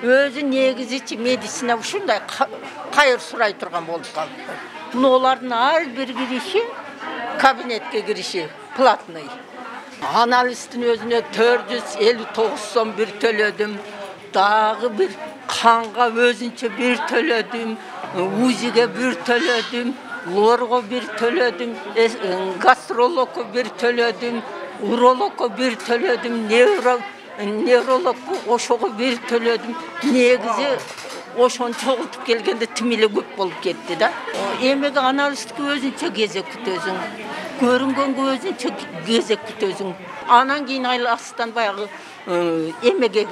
Өзі негізі медицина ушундай кайыр сурай турган болуп калды. Мына олардын ар бир кириши кабинетке кириши платный. Аналисттин өзүнө 459 сом бир төлөдүм. Дагы бир канга өзүнчө бир төлөдүм. УЗИге бир төлөдүм. Лорго бир төлөдүм. Гастрологко бир төлөдүм. Урологко бир төлөдүм. Неврологку ошого бир төлөдүм. Негизи ошону чогултуп келгенде тим эле көп болуп кетти да. Эмеге аналистке өзүнчө кезек күтөсүң. Көрүнгөнгө өзүнчө кезек күтөсүң. Анан кийин айластан баягы эмеге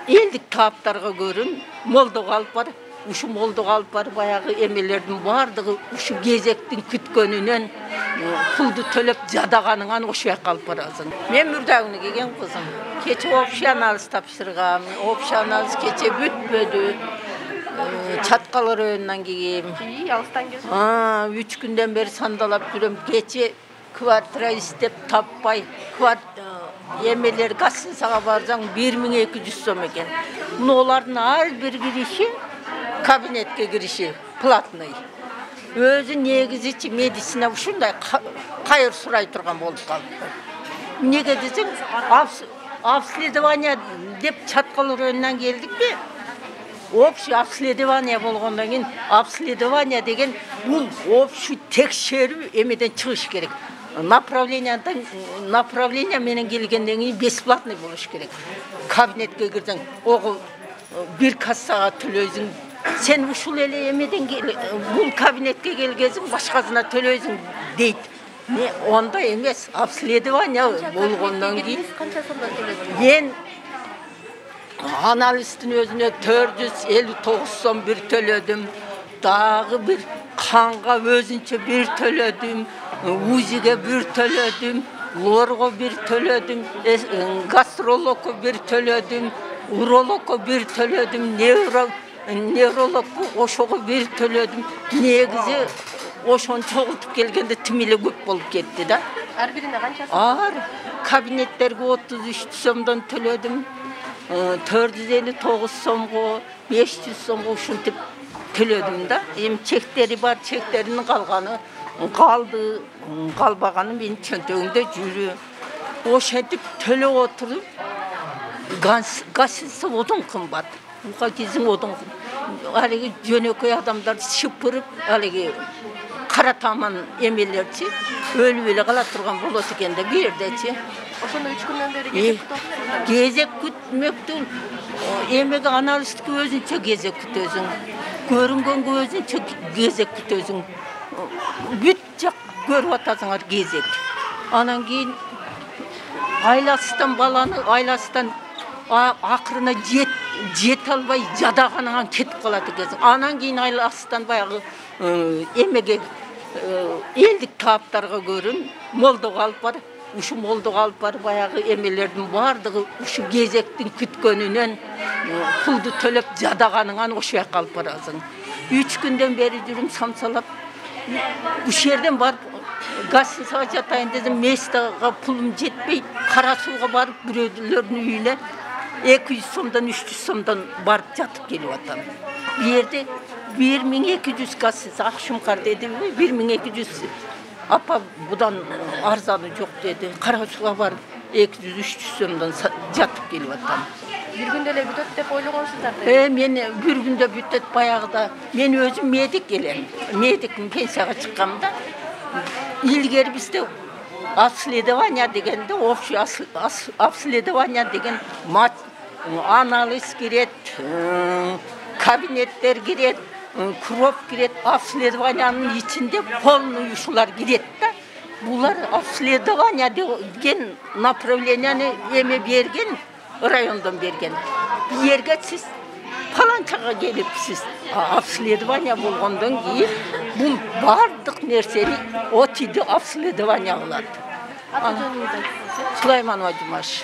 элдик таптарга көрүн молдого алып бар. Ушу молдого алып бар баягы эмелердин бардыгы ушу кезектин күткөнүнөн пулду төлөп жадаганыңан ошо жака алып барасың. Мен Мурдагүнү келген кызым. Кече общий анализ тапшыргам. Общий анализ кече бүтпөдү. Чаткал районунан келгем. Алыстан келдим. 3 күндөн бери сандалап жүрөм. Кече квартира издеп таппай, эмелер гостиницага барсаң 1200 сом экен. Мына олардын ар бир кириши кабинетке кириши платный. Өзү негизи медицина ушундай кайыр сурай турган болуп калды. Неге десең, обследование деп Чаткал районунан келдикпи? Общий обследование болгондон кийин обследование деген бул общий текшерүү эмеден чыгыш керек. Направление менен келгенден кийин бесплатный болуш керек. Кабинетке кирсең, ого бир кассага төлөйсүң. Sen ушул эле эмеден бул кабинетке келгесиң, башкасына төлөйсүң дейт. Онда эмес, обследование болгондон кийин канча сомдон төлөдүңүз? Мен аналисттин өзүнө 459 сом бир төлөдүм. Дагы бир канга өзүнчө бир төлөдүм. УЗИге бир төлөдүм. Лорго бир төлөдүм. Гастрологко бир төлөдүм. Урологко бир төлөдүм. Неврологку ошого бир төлөдүм. Негизи ошону чогултуп келгенде тим эле көп болуп кетти да. Ар бирине канча сом? Ар кабинеттерге 33 сомдон төлөдүм. 459 сомго, 500 сомго ушинтип төлөдүм да. Эми чектери бар, чектеринин калганы калды, калбаганы менин чөнтөгүмдө жүрү. Ошентип төлөп отуруп, гасица одон кымбат. Буга кизиң одон. Алиги жөнөкөй адамдар шыпырып, алиги кара таман эмелерчи өлүп эле кала турган болот экен да, бу жердечи. Ошондо 3 күндөн бери кезек күтөсүңүз. Кезек күтмөктүн эмеге аналистке өзүнчө кезек күтөсүң. Көрүнгөнгө өзүнчө кезек күтөсүң. Бүт жак көрүп атасыңар кезек. Анан кийин айласынан акырына жете албай жадаганыңан кетип калат экенсиң. Анан кийин айласынан баягы эмеге элдик таптарга көрүн молдого алып бар. Ушу молдого алып бар баягы эмелердин бардыгы ушу кезектин күткөнүнөн пулду төлөп жадаганыңан ошо жака алып барасың. 3 күндөн бери жүрүм самсалап. Ушул жерден барып гостиницага жатайын десем, местага пулум жетпей, кара сууга барып бирөөлөрдүн үйүнө 200 сомдон 300 сомдон барып жатып келип атам. Бу жерде 1200 гостиница Акшумкар деди, 1200 апа будан арзаны жок деди. Кара сууга барып 200-300 сомдон жатып келип атам. Бир күндө эле бүтөт деп ойлогонсуздар. Мен бир күндө бүтөт баягыда. Мен өзүм медик элем. Медикмин, пенсияга чыккам да. Илгери бизде обследование дегенде, общий обследование деген анализ кирет, кабинеттер кирет, кровь кирет, обследованиянын ичинде полный ушулар кирет да. Булар обследование деген направленияны эме берген, райондон берген. Бу жерге сиз паланчага келипсиз. Обследование болгондон кийин бул бардык нерсени отиди обследование кылат. Аты жөнүңүздү айтыңыз. Сулайманова Жумаш.